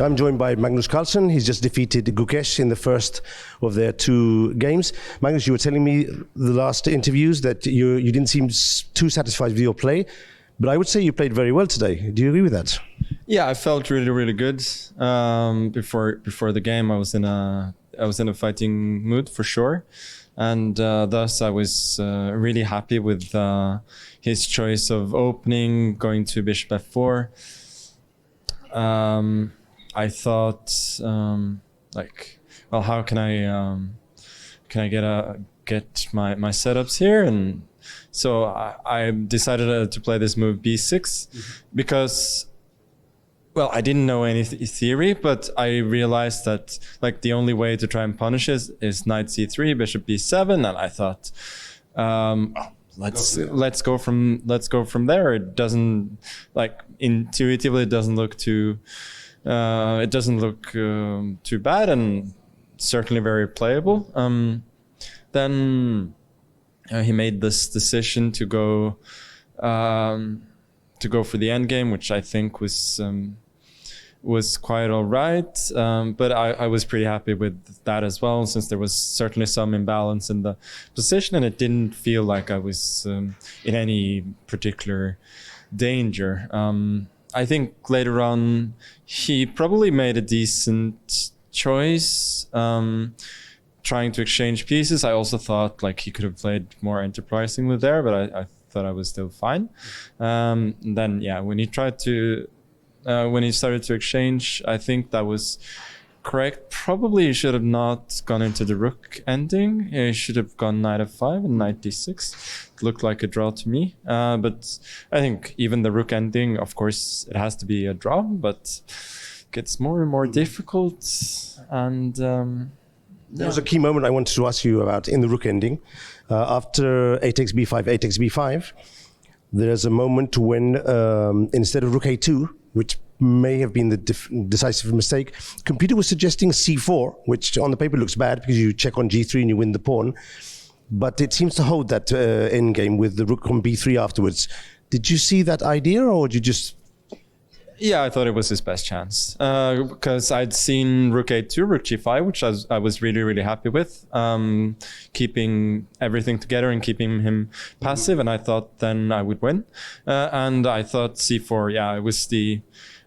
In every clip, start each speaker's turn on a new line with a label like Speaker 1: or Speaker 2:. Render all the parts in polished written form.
Speaker 1: I'm joined by Magnus CARLSEN. He's just defeated Gukesh in the first of their two games. Magnus, you were telling me the last interviews that you didn't seem too satisfied with your play, but I would say you played very well today. Do you agree with that?
Speaker 2: Yeah, I felt really good before the game. I was in a fighting mood for sure, and thus I was really happy with his choice of opening, going to bishop f4. I thought, well, how can I get my setups here? And so I decided to play this move b6 because, well, I didn't know any theory, but I realized that like the only way to try and punish is knight c3, bishop b7, and I thought, let's go from there. It doesn't, like, intuitively it doesn't look too too bad, and certainly very playable. Then he made this decision to go for the endgame, which I think was quite all right. But I was pretty happy with that as well, since there was certainly some imbalance in the position, and it didn't feel like I was in any particular danger. I think later on he probably made a decent choice, trying to exchange pieces. I also thought like he could have played more enterprisingly there, but I thought I was still fine. Then yeah, when he started to exchange, I think that was correct. Probably he should have not gone into the rook ending. He should have gone knight f5 and knight d6. It looked like a draw to me. But I think even the rook ending, of course, it has to be a draw, but it gets more and more difficult. And
Speaker 1: there was a key moment I wanted to ask you about in the rook ending. After 8x b5, 8x b5, there's a moment when instead of rook a2, which may have been the decisive mistake, computer was suggesting c4, which on the paper looks bad because you check on g3 and you win the pawn, but it seems to hold that endgame with the rook on b3 afterwards. Did you see that idea, or did you just...
Speaker 2: Yeah, I thought it was his best chance because I'd seen rook a2, rook g5, which I was really happy with, keeping everything together and keeping him passive, and I thought then I would win. And I thought c4, yeah, it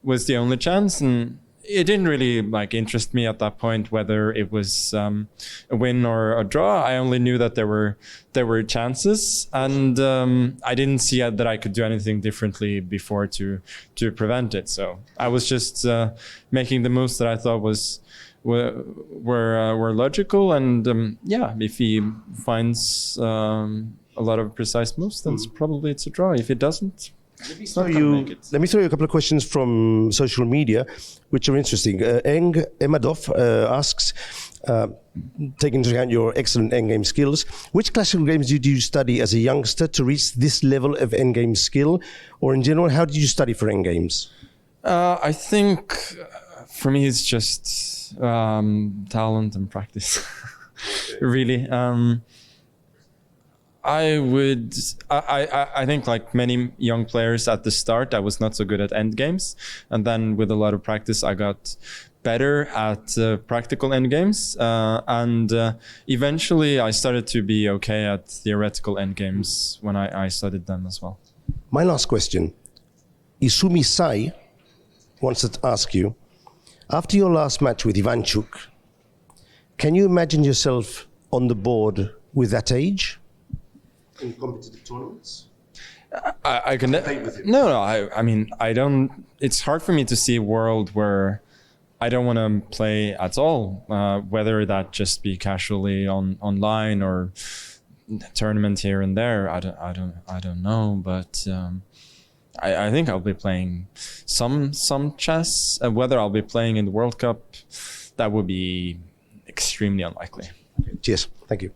Speaker 2: was the only chance, and it didn't really like interest me at that point whether it was a win or a draw. I only knew that there were chances, and I didn't see that I could do anything differently before to prevent it. So I was just making the moves that I thought were logical, and yeah, if he finds a lot of precise moves, then probably it's a draw. If it doesn't, let
Speaker 1: me throw you a couple of questions from social media, which are interesting. Emadov asks, taking into account your excellent endgame skills, which classical games did you study as a youngster to reach this level of endgame skill? Or in general, how did you study for endgames?
Speaker 2: I think for me it's just talent and practice, really. I think like many young players at the start, I was not so good at endgames, and then with a lot of practice I got better at practical endgames, and eventually I started to be okay at theoretical endgames when I studied them as well.
Speaker 1: My last question, Isumi Sai wants to ask you, after your last match with Ivanchuk, can you imagine yourself on the board with that age? In competitive tournaments?
Speaker 2: I can no, I mean, I don't, it's hard for me to see a world where I don't want to play at all, whether that just be casually online or tournament here and there. I don't know, but I think I'll be playing some chess. Whether I'll be playing in the World Cup, that would be extremely unlikely.
Speaker 1: Cheers. Thank you.